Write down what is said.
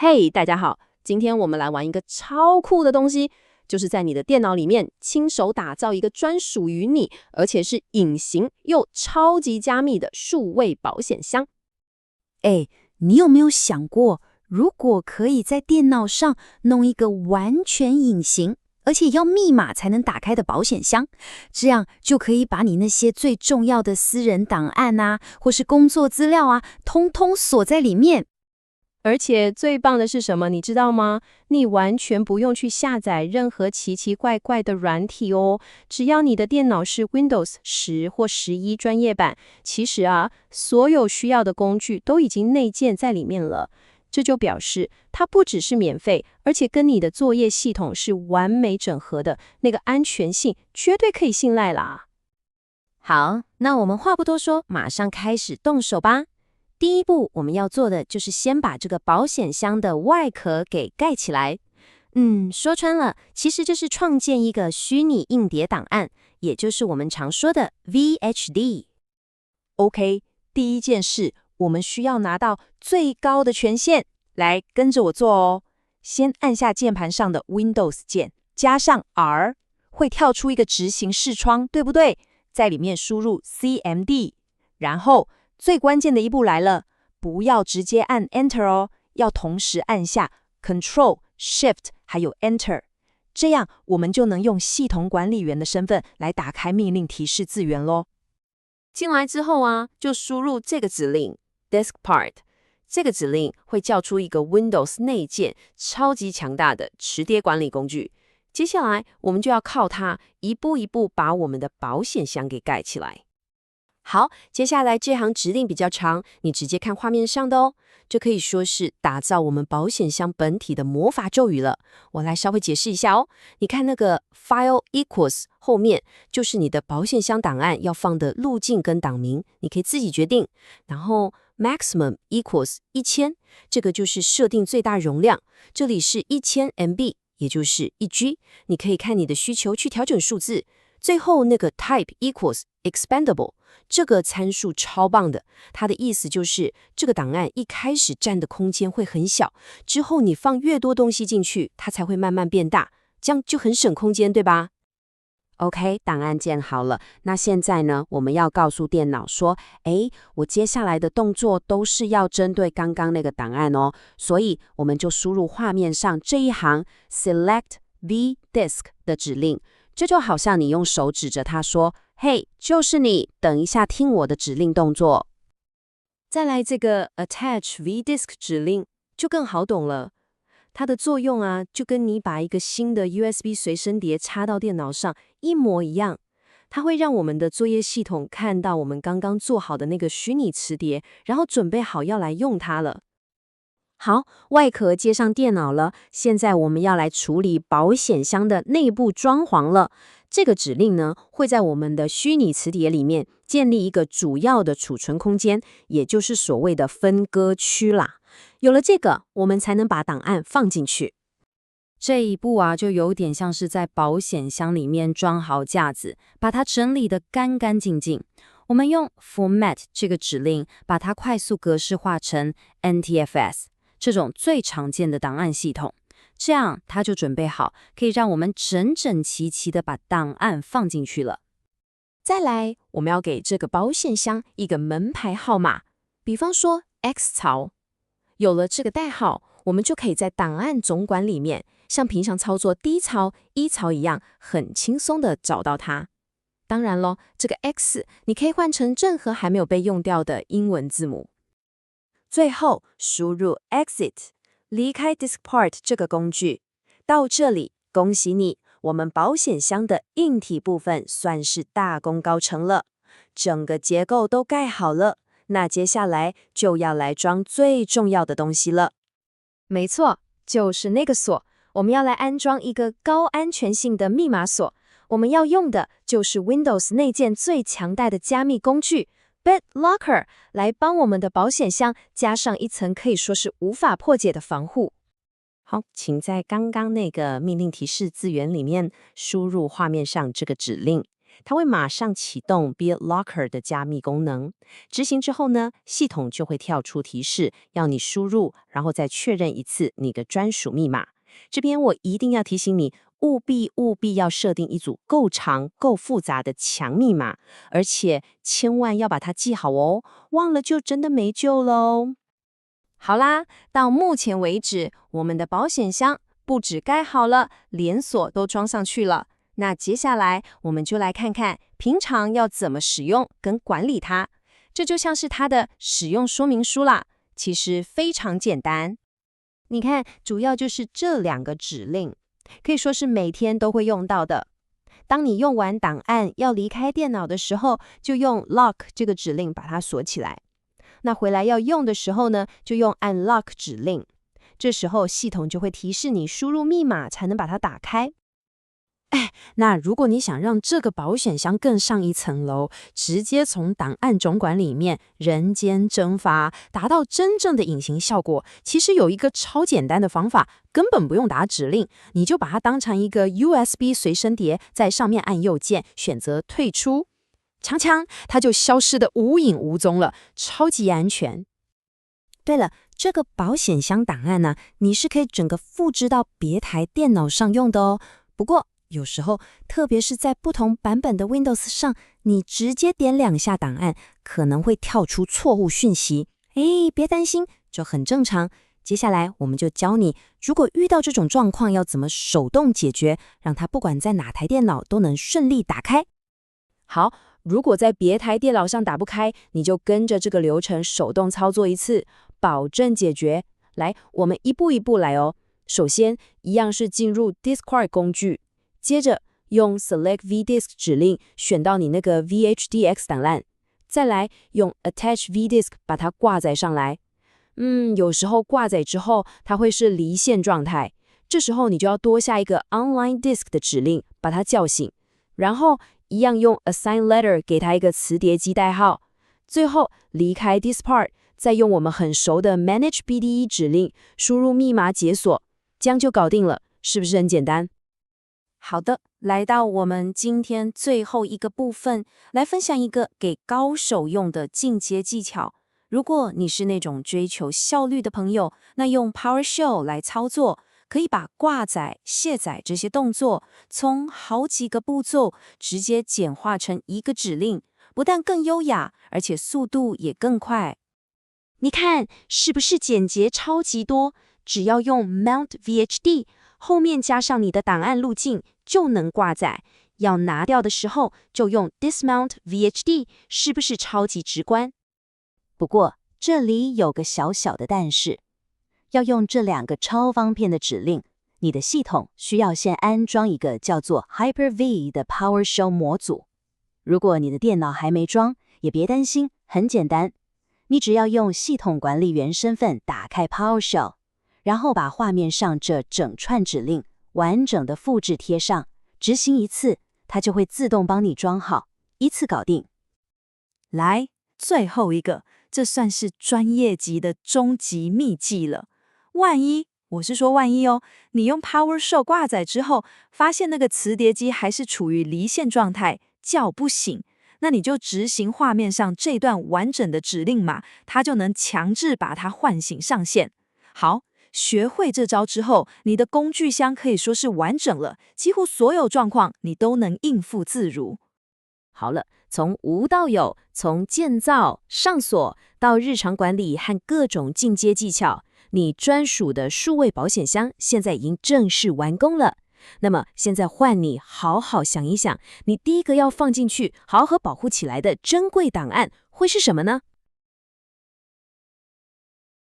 嘿，大家好，今天我们来玩一个超酷的东西，就是在你的电脑里面亲手打造一个专属于你，而且是隐形又超级加密的数位保险箱。哎，你有没有想过，如果可以在电脑上弄一个完全隐形，而且要密码才能打开的保险箱，这样就可以把你那些最重要的私人档案啊，或是工作资料啊，通通锁在里面。而且最棒的是什么，你知道吗？你完全不用去下载任何奇奇怪怪的软体哦，只要你的电脑是 Windows 10或11专业版，其实所有需要的工具都已经内建在里面了。这就表示它不只是免费，而且跟你的作业系统是完美整合的，那个安全性绝对可以信赖啦。好，那我们话不多说，马上开始动手吧。第一步，我们要做的就是先把这个保险箱的外壳给盖起来。说穿了，其实就是创建一个虚拟硬碟档案，也就是我们常说的 VHD。OK， 第一件事，我们需要拿到最高的权限，来跟着我做哦。先按下键盘上的 Windows 键，加上 R， 会跳出一个执行视窗，对不对？在里面输入 CMD， 然后最关键的一步来了，不要直接按 Enter 哦，要同时按下 Control、Shift 还有 Enter， 这样我们就能用系统管理员的身份来打开命令提示字元咯。进来之后就输入这个指令 Diskpart， 这个指令会叫出一个 Windows 内建超级强大的磁碟管理工具。接下来我们就要靠它一步一步把我们的保险箱给盖起来。好，接下来这行指令比较长，你直接看画面上的哦。这可以说是打造我们保险箱本体的魔法咒语了。我来稍微解释一下哦。你看那个 File Equals 后面，就是你的保险箱档案要放的路径跟档名，你可以自己决定。然后 Maximum Equals 1000，这个就是设定最大容量，这里是1000 MB， 也就是1G， 你可以看你的需求去调整数字。最后那个 Type Equals Expandable， 这个参数超棒的，它的意思就是这个档案一开始占的空间会很小，之后你放越多东西进去，它才会慢慢变大，这样就很省空间，对吧？OK， 档案建好了，那现在呢，我们要告诉电脑说，我接下来的动作都是要针对刚刚那个档案哦，所以我们就输入画面上这一行 Select V Disk 的指令，这就好像你用手指着它说，嘿，就是你，等一下听我的指令动作。再来这个 Attach V Disk 指令就更好懂了。它的作用就跟你把一个新的 USB 随身碟插到电脑上一模一样，它会让我们的作业系统看到我们刚刚做好的那个虚拟磁碟，然后准备好要来用它了。好，外壳接上电脑了，现在我们要来处理保险箱的内部装潢了。这个指令呢，会在我们的虚拟磁碟里面建立一个主要的储存空间，也就是所谓的分割区啦。有了这个，我们才能把档案放进去。这一步就有点像是在保险箱里面装好架子，把它整理得干干净净。我们用 Format 这个指令，把它快速格式化成 NTFS 这种最常见的档案系统，这样它就准备好，可以让我们整整齐齐的把档案放进去了。再来，我们要给这个保险箱一个门牌号码，比方说 X 槽。有了这个代号，我们就可以在档案总管里面，像平常操作D 槽、E 槽一样，很轻松的找到它。当然咯，这个 X 你可以换成任何还没有被用掉的英文字母。最后输入 Exit， 离开 Diskpart 这个工具。到这里，恭喜你，我们保险箱的硬体部分算是大功告成了，整个结构都盖好了。那接下来就要来装最重要的东西了。没错，就是那个锁。我们要来安装一个高安全性的密码锁。我们要用的就是 Windows 内建最强大的加密工具 BitLocker， 来帮我们的保险箱加上一层可以说是无法破解的防护。好，请在刚刚那个命令提示字元里面输入画面上这个指令它会马上启动 BitLocker 的加密功能。执行之后呢，系统就会跳出提示，要你输入，然后再确认一次你的专属密码。这边我一定要提醒你，务必要设定一组够长、够复杂的强密码，而且千万要把它记好哦，忘了就真的没救喽。好啦，到目前为止，我们的保险箱不止盖好了，连锁都装上去了。那接下来我们就来看看平常要怎么使用跟管理它。这就像是它的使用说明书啦，其实非常简单。你看，主要就是这2个指令，可以说是每天都会用到的。当你用完档案要离开电脑的时候，就用 lock 这个指令把它锁起来。那回来要用的时候呢，就用 unlock 指令。这时候系统就会提示你输入密码才能把它打开。那如果你想让这个保险箱更上一层楼，直接从档案总管里面人间蒸发，达到真正的隐形效果，其实有一个超简单的方法，根本不用打指令，你就把它当成一个 USB 随身碟，在上面按右键，选择退出，锵，它就消失得无影无踪了，超级安全。对了，这个保险箱档案呢，你是可以整个复制到别台电脑上用的哦。不过有时候，特别是在不同版本的 Windows 上，你直接点2下档案，可能会跳出错误讯息。别担心，这很正常。接下来我们就教你，如果遇到这种状况，要怎么手动解决，让它不管在哪台电脑都能顺利打开。好，如果在别台电脑上打不开，你就跟着这个流程手动操作一次，保证解决。来，我们一步一步来哦。首先，一样是进入 Discard 工具，接着用 Select vDisk 指令选到你那个 VHDX 档案，再来用 Attach vDisk 把它挂载上来。有时候挂载之后，它会是离线状态，这时候你就要多下一个 Online Disk 的指令，把它叫醒，然后一样用 Assign Letter 给它一个磁碟机代号，最后离开 Diskpart， 再用我们很熟的 Manage BDE 指令输入密码解锁，这样就搞定了，是不是很简单？好的，来到我们今天最后一个部分，来分享一个给高手用的进阶技巧。如果你是那种追求效率的朋友，那用 PowerShell 来操作，可以把挂载、卸载这些动作从好几个步骤直接简化成一个指令，不但更优雅，而且速度也更快。你看，是不是简洁超级多？只要用 Mount VHD 后面加上你的档案路径，就能挂载。要拿掉的时候，就用 Dismount VHD， 是不是超级直观？不过这里有个小小的但是，要用这2个超方便的指令，你的系统需要先安装一个叫做 Hyper-V 的 PowerShell 模组。如果你的电脑还没装，也别担心，很简单，你只要用系统管理员身份打开 PowerShell， 然后把画面上这整串指令完整的复制贴上，执行一次，它就会自动帮你装好，一次搞定。来，最后一个，这算是专业级的终极秘技了。万一哦，你用 PowerShell 挂载之后，发现那个磁碟机还是处于离线状态，叫不醒，那你就执行画面上这段完整的指令码，它就能强制把它唤醒上线。好，学会这招之后，你的工具箱可以说是完整了，几乎所有状况你都能应付自如。好了，从无到有，从建造、上锁到日常管理和各种进阶技巧，你专属的数位保险箱现在已经正式完工了。那么现在换你好好想一想，你第一个要放进去，好好保护起来的珍贵档案会是什么呢？